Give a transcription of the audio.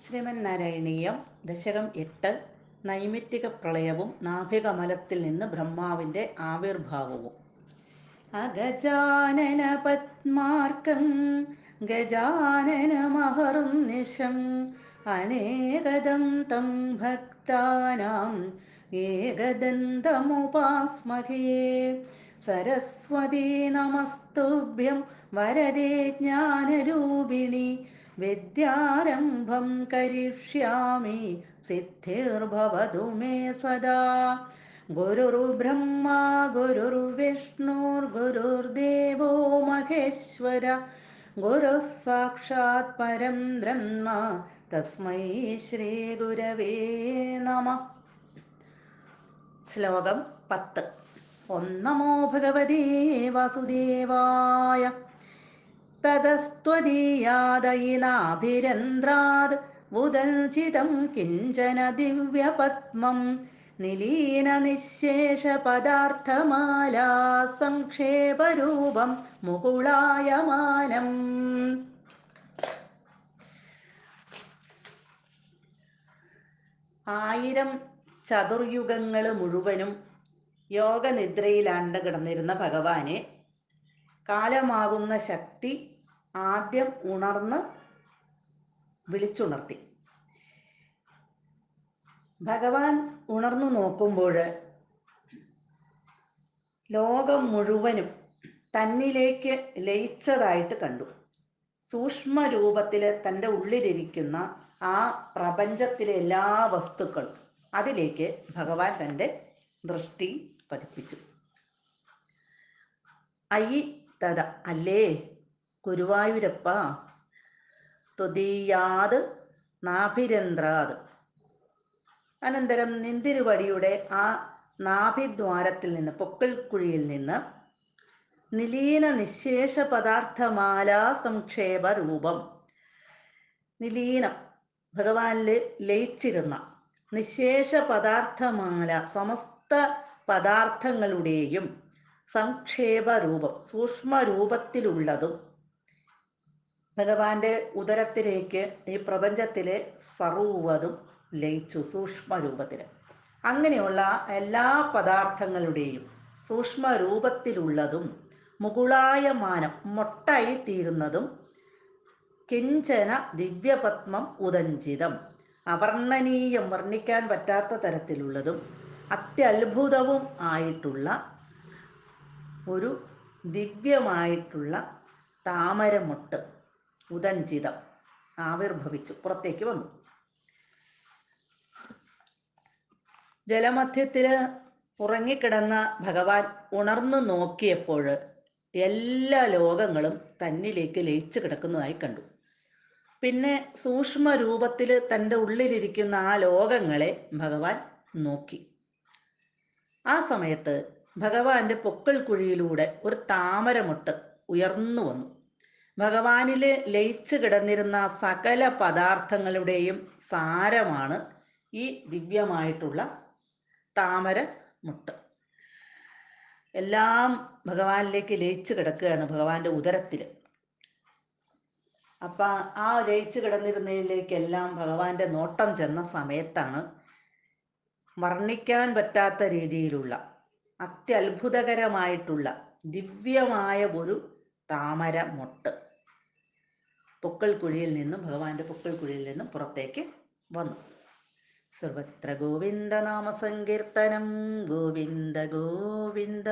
ശ്രീമന്നാരായണീയം ദശകം 8 നൈമിത്തിക പ്രളയവും നാഭികമലത്തിൽ നിന്ന് ബ്രഹ്മാവിൻ്റെ ആവിർഭാവവും. അഗജാനന പത്മാർക്കം ഗജാനനമഹർനിശം അനേകദം തം ഭക്താനാം ഏകദന്തമുപാസ്മഹേ. സരസ്വതീ നമസ്തുഭ്യം വരദേ ജ്ഞാനരൂപിണി വിദ്യാരംഭം കരിഷ്യാമി സിദ്ധിർഭവതു മേ സദാ. ഗുരുർബ്രഹ്മ ഗുരുർവിഷ്ണുർഗുരുർദേവോ മഹേശ്വര ഗുരുഃ സാക്ഷാത് പരം ബ്രഹ്മ തസ്മൈ ശ്രീ ഗുരവേ നമഃ. ശ്ലോകം 10. ഓം നമോ ഭഗവതേ വാസുദേവായ. തതസ്ത്വദീയാദയിനാഭിരന്ദ്രാദ് ഉദൽചിതം കിഞ്ചന ദിവ്യപത്മം നിലീന നിശേഷ പദാർത്ഥമാലാ സംക്ഷേപരൂപം മുകുളായമാനം. ആയിരം ചതുർയുഗങ്ങൾ മുഴുവനും യോഗനിദ്രയിലാണ്ട് കിടന്നിരുന്ന ഭഗവാനെ കാലമാകുന്ന ശക്തി ആദ്യം ഉണർന്ന് വിളിച്ചുണർത്തി. ഭഗവാൻ ഉണർന്നു നോക്കുമ്പോൾ ലോകം മുഴുവനും തന്നിലേക്ക് ലയിച്ചതായിട്ട് കണ്ടു. സൂക്ഷ്മ രൂപത്തിൽ തൻ്റെ ഉള്ളിലിരിക്കുന്ന ആ പ്രപഞ്ചത്തിലെ എല്ലാ വസ്തുക്കളും അതിലേക്ക് ഭഗവാൻ തൻ്റെ ദൃഷ്ടി പതിപ്പിച്ചു. അയി തഥ അല്ലേ ഗുരുവായൂരപ്പ, ത്വദീയാത് നാഭിരന്ത്രാത്. അനന്തരം നിന്തിരുവടിയുടെ ആ നാഭിദ്വാരത്തിൽ നിന്ന്, പൊക്കിൾക്കുഴിയിൽ നിന്ന് നിലീന നിശേഷ പദാർത്ഥമാലാ സംക്ഷേപ രൂപം, നിലീനം ഭഗവാനിൽ ലയിച്ചിരുന്ന നിശേഷ പദാർത്ഥമാല, സമസ്ത പദാർത്ഥങ്ങളുടെയും സംക്ഷേപ രൂപം, സൂക്ഷ്മ രൂപത്തിലുള്ളതും ഭഗവാന്റെ ഉദരത്തിലേക്ക് ഈ പ്രപഞ്ചത്തിലെ സർവ്വതും ലയിച്ചു സൂക്ഷ്മ രൂപത്തിൽ. അങ്ങനെയുള്ള എല്ലാ പദാർത്ഥങ്ങളുടെയും സൂക്ഷ്മ രൂപത്തിലുള്ളതും മുകുളായമാനം മൊട്ടായി തീരുന്നതും കിഞ്ചന ദിവ്യപത്മം ഉദഞ്ചിതം, അവർണ്ണനീയം വർണ്ണിക്കാൻ പറ്റാത്ത തരത്തിലുള്ളതും അത്യത്ഭുതവും ആയിട്ടുള്ള ഒരു ദിവ്യമായിട്ടുള്ള താമരമൊട്ട് ഉദഞ്ചിതം ആവിർഭവിച്ചു, പുറത്തേക്ക് വന്നു. ജലമധ്യത്തിൽ ഉറങ്ങിക്കിടന്ന ഭഗവാൻ ഉണർന്നു നോക്കിയപ്പോൾ എല്ലാ ലോകങ്ങളും തന്നിലേക്ക് ലയിച്ചു കിടക്കുന്നതായി കണ്ടു. പിന്നെ സൂക്ഷ്മ രൂപത്തിൽ തൻ്റെ ഉള്ളിലിരിക്കുന്ന ആ ലോകങ്ങളെ ഭഗവാൻ നോക്കി. ആ സമയത്ത് ഭഗവാന്റെ പൊക്കിൾക്കുഴിയിലൂടെ ഒരു താമരമൊട്ട് ഉയർന്നു വന്നു. ഭഗവാനിൽ ലയിച്ചു കിടന്നിരുന്ന സകല പദാർത്ഥങ്ങളുടെയും സാരമാണ് ഈ ദിവ്യമായിട്ടുള്ള താമരമൊട്ട്. എല്ലാം ഭഗവാനിലേക്ക് ലയിച്ചു കിടക്കുകയാണ് ഭഗവാന്റെ ഉദരത്തിൽ. അപ്പം ആ ലയിച്ചു കിടന്നിരുന്നതിലേക്കെല്ലാം ഭഗവാന്റെ നോട്ടം ചെന്ന സമയത്താണ് വർണ്ണിക്കാൻ പറ്റാത്ത രീതിയിലുള്ള അത്യത്ഭുതകരമായിട്ടുള്ള ദിവ്യമായ ഒരു താമരമൊട്ട് പൊക്കിൾക്കുഴിയിൽ നിന്നും, ഭഗവാന്റെ പൊക്കിൾക്കുഴിയിൽ നിന്നും പുറത്തേക്ക് വന്നു. സർവത്ര ഗോവിന്ദ നാമ സങ്കീർത്തനം, ഗോവിന്ദ ഗോവിന്ദ.